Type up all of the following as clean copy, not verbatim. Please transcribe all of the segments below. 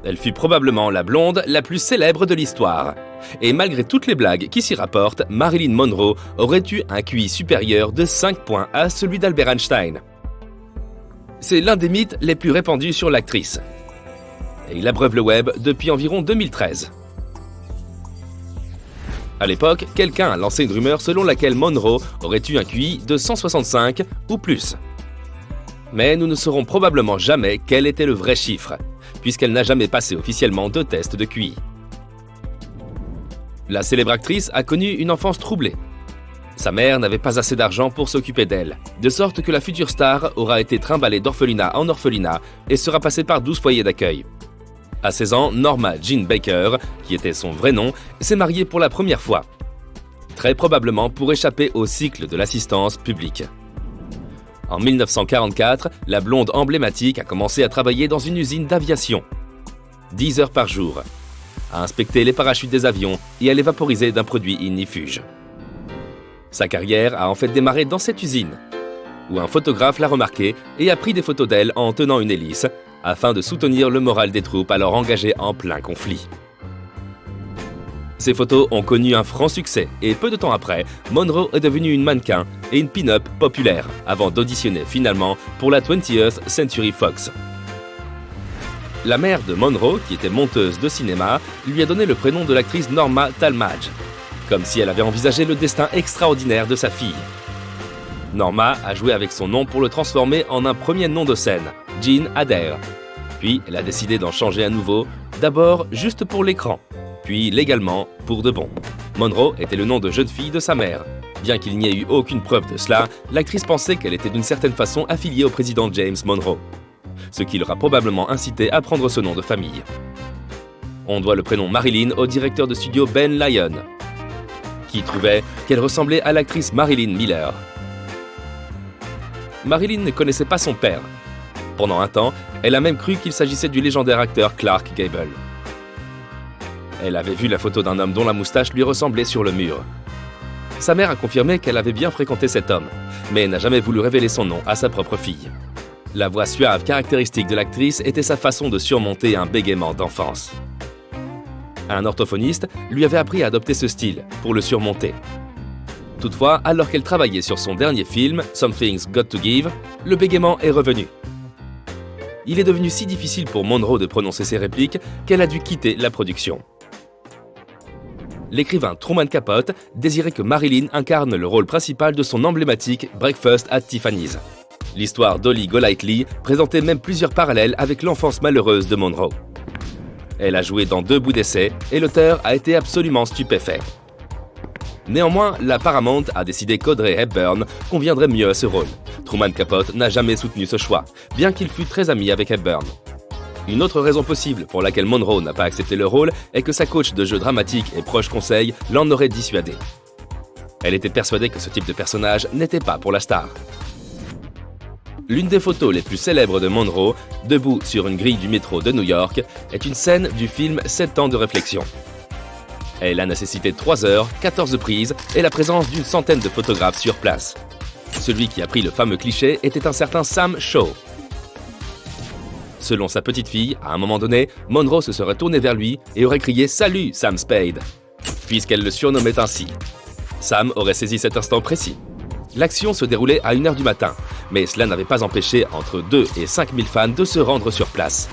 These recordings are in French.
Elle fut probablement la blonde la plus célèbre de l'histoire. Et malgré toutes les blagues qui s'y rapportent, Marilyn Monroe aurait eu un QI supérieur de 5 points à celui d'Albert Einstein. C'est l'un des mythes les plus répandus sur l'actrice. Et il abreuve le web depuis environ 2013. À l'époque, quelqu'un a lancé une rumeur selon laquelle Monroe aurait eu un QI de 165 ou plus. Mais nous ne saurons probablement jamais quel était le vrai chiffre, puisqu'elle n'a jamais passé officiellement de test de QI. La célèbre actrice a connu une enfance troublée. Sa mère n'avait pas assez d'argent pour s'occuper d'elle, de sorte que la future star aura été trimballée d'orphelinat en orphelinat et sera passée par 12 foyers d'accueil. À 16 ans, Norma Jean Baker, qui était son vrai nom, s'est mariée pour la première fois. Très probablement pour échapper au cycle de l'assistance publique. En 1944, la blonde emblématique a commencé à travailler dans une usine d'aviation. 10 heures par jour, à inspecter les parachutes des avions et à les vaporiser d'un produit ignifuge. Sa carrière a en fait démarré dans cette usine, où un photographe l'a remarquée et a pris des photos d'elle en tenant une hélice, afin de soutenir le moral des troupes alors engagées en plein conflit. Ces photos ont connu un franc succès et peu de temps après, Monroe est devenue une mannequin et une pin-up populaire avant d'auditionner finalement pour la 20th Century Fox. La mère de Monroe, qui était monteuse de cinéma, lui a donné le prénom de l'actrice Norma Talmadge, comme si elle avait envisagé le destin extraordinaire de sa fille. Norma a joué avec son nom pour le transformer en un premier nom de scène, Jean Adair. Puis elle a décidé d'en changer un nouveau, d'abord juste pour l'écran, puis légalement pour de bon. Monroe était le nom de jeune fille de sa mère. Bien qu'il n'y ait eu aucune preuve de cela, l'actrice pensait qu'elle était d'une certaine façon affiliée au président James Monroe, ce qui l'aura probablement incité à prendre ce nom de famille. On doit le prénom Marilyn au directeur de studio Ben Lyon, qui trouvait qu'elle ressemblait à l'actrice Marilyn Miller. Marilyn ne connaissait pas son père. Pendant un temps, elle a même cru qu'il s'agissait du légendaire acteur Clark Gable. Elle avait vu la photo d'un homme dont la moustache lui ressemblait sur le mur. Sa mère a confirmé qu'elle avait bien fréquenté cet homme, mais n'a jamais voulu révéler son nom à sa propre fille. La voix suave caractéristique de l'actrice était sa façon de surmonter un bégaiement d'enfance. Un orthophoniste lui avait appris à adopter ce style pour le surmonter. Toutefois, alors qu'elle travaillait sur son dernier film, Something's Got to Give, le bégaiement est revenu. Il est devenu si difficile pour Monroe de prononcer ses répliques qu'elle a dû quitter la production. L'écrivain Truman Capote désirait que Marilyn incarne le rôle principal de son emblématique Breakfast at Tiffany's. L'histoire d'Holly Golightly présentait même plusieurs parallèles avec l'enfance malheureuse de Monroe. Elle a joué dans 2 bouts d'essai et l'auteur a été absolument stupéfait. Néanmoins, la Paramount a décidé qu'Audrey Hepburn conviendrait mieux à ce rôle. Truman Capote n'a jamais soutenu ce choix, bien qu'il fût très ami avec Hepburn. Une autre raison possible pour laquelle Monroe n'a pas accepté le rôle est que sa coach de jeu dramatique et proche conseil l'en aurait dissuadé. Elle était persuadée que ce type de personnage n'était pas pour la star. L'une des photos les plus célèbres de Monroe, debout sur une grille du métro de New York, est une scène du film 7 ans de réflexion. Elle a nécessité 3 heures, 14 prises et la présence d'une centaine de photographes sur place. Celui qui a pris le fameux cliché était un certain Sam Shaw. Selon sa petite fille, à un moment donné, Monroe se serait tournée vers lui et aurait crié « Salut, Sam Spade !» puisqu'elle le surnommait ainsi. Sam aurait saisi cet instant précis. L'action se déroulait à 1h du matin, mais cela n'avait pas empêché entre 2 et 5 000 fans de se rendre sur place.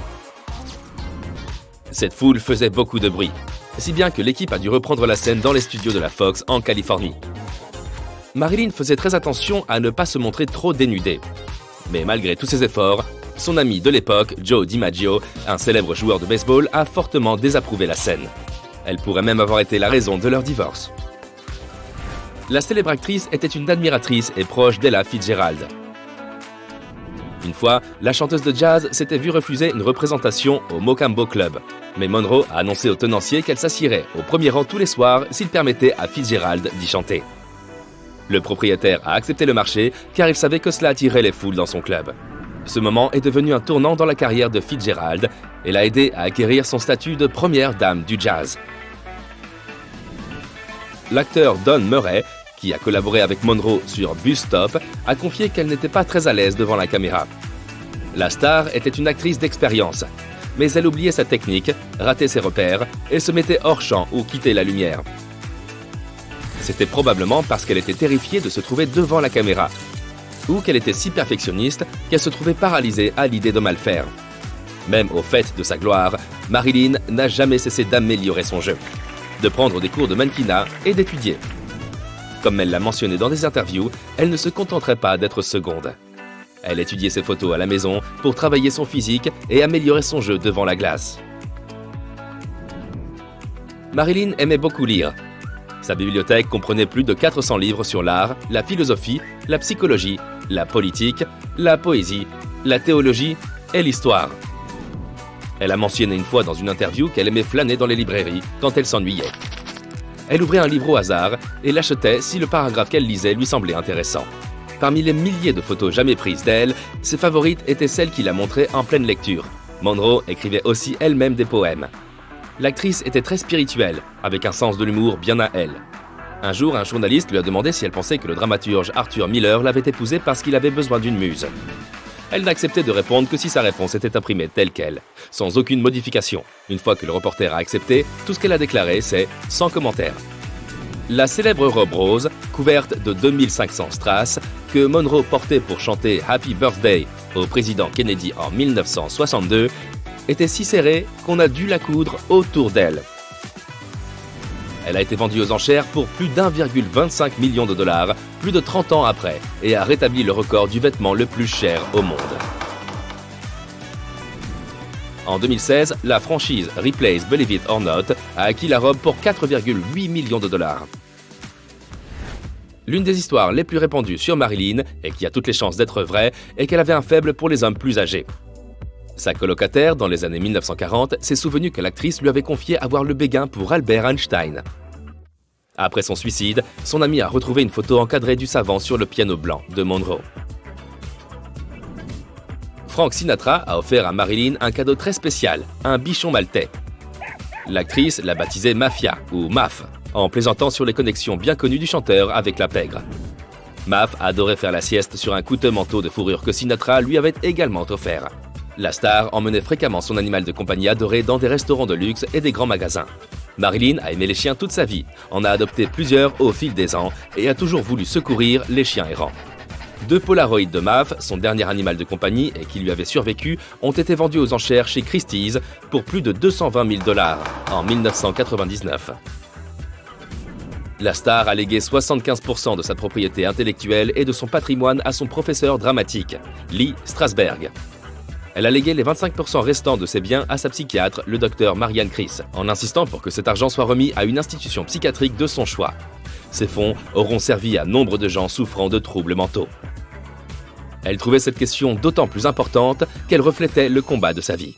Cette foule faisait beaucoup de bruit, si bien que l'équipe a dû reprendre la scène dans les studios de la Fox en Californie. Marilyn faisait très attention à ne pas se montrer trop dénudée. Mais malgré tous ses efforts, son ami de l'époque, Joe DiMaggio, un célèbre joueur de baseball, a fortement désapprouvé la scène. Elle pourrait même avoir été la raison de leur divorce. La célèbre actrice était une admiratrice et proche d'Ella Fitzgerald. Une fois, la chanteuse de jazz s'était vue refuser une représentation au Mocambo Club. Mais Monroe a annoncé au tenancier qu'elle s'assierait au premier rang tous les soirs s'il permettait à Fitzgerald d'y chanter. Le propriétaire a accepté le marché car il savait que cela attirait les foules dans son club. Ce moment est devenu un tournant dans la carrière de Fitzgerald et l'a aidé à acquérir son statut de première dame du jazz. L'acteur Don Murray, qui a collaboré avec Monroe sur Bus Stop, a confié qu'elle n'était pas très à l'aise devant la caméra. La star était une actrice d'expérience, mais elle oubliait sa technique, ratait ses repères et se mettait hors champ ou quittait la lumière. C'était probablement parce qu'elle était terrifiée de se trouver devant la caméra, ou qu'elle était si perfectionniste qu'elle se trouvait paralysée à l'idée de mal faire. Même au fait de sa gloire, Marilyn n'a jamais cessé d'améliorer son jeu, de prendre des cours de mannequinat et d'étudier. Comme elle l'a mentionné dans des interviews, elle ne se contenterait pas d'être seconde. Elle étudiait ses photos à la maison pour travailler son physique et améliorer son jeu devant la glace. Marilyn aimait beaucoup lire. Sa bibliothèque comprenait plus de 400 livres sur l'art, la philosophie, la psychologie, la politique, la poésie, la théologie et l'histoire. Elle a mentionné une fois dans une interview qu'elle aimait flâner dans les librairies quand elle s'ennuyait. Elle ouvrait un livre au hasard et l'achetait si le paragraphe qu'elle lisait lui semblait intéressant. Parmi les milliers de photos jamais prises d'elle, ses favorites étaient celles qu'il a montrées en pleine lecture. Monroe écrivait aussi elle-même des poèmes. L'actrice était très spirituelle, avec un sens de l'humour bien à elle. Un jour, un journaliste lui a demandé si elle pensait que le dramaturge Arthur Miller l'avait épousée parce qu'il avait besoin d'une muse. Elle n'acceptait de répondre que si sa réponse était imprimée telle qu'elle, sans aucune modification. Une fois que le reporter a accepté, tout ce qu'elle a déclaré, c'est « sans commentaire ». La célèbre robe rose, couverte de 2500 strass, que Monroe portait pour chanter « Happy Birthday » au président Kennedy en 1962, était si serrée qu'on a dû la coudre autour d'elle. Elle a été vendue aux enchères pour plus d'1,25 million de dollars, plus de 30 ans après, et a rétabli le record du vêtement le plus cher au monde. En 2016, la franchise Replace Believe It or Not a acquis la robe pour 4,8 millions de dollars. L'une des histoires les plus répandues sur Marilyn, et qui a toutes les chances d'être vraie, est qu'elle avait un faible pour les hommes plus âgés. Sa colocataire, dans les années 1940, s'est souvenu que l'actrice lui avait confié avoir le béguin pour Albert Einstein. Après son suicide, son ami a retrouvé une photo encadrée du savant sur le piano blanc de Monroe. Frank Sinatra a offert à Marilyn un cadeau très spécial, un bichon maltais. L'actrice l'a baptisé Mafia, ou Maf, en plaisantant sur les connexions bien connues du chanteur avec la pègre. Maf adorait faire la sieste sur un coûteux manteau de fourrure que Sinatra lui avait également offert. La star emmenait fréquemment son animal de compagnie adoré dans des restaurants de luxe et des grands magasins. Marilyn a aimé les chiens toute sa vie, en a adopté plusieurs au fil des ans et a toujours voulu secourir les chiens errants. 2 Polaroids de Maf, son dernier animal de compagnie et qui lui avait survécu, ont été vendus aux enchères chez Christie's pour plus de 220 000 $ en 1999. La star a légué 75% de sa propriété intellectuelle et de son patrimoine à son professeur dramatique, Lee Strasberg. Elle a légué les 25% restants de ses biens à sa psychiatre, le docteur Marianne Chris, en insistant pour que cet argent soit remis à une institution psychiatrique de son choix. Ces fonds auront servi à nombre de gens souffrant de troubles mentaux. Elle trouvait cette question d'autant plus importante qu'elle reflétait le combat de sa vie.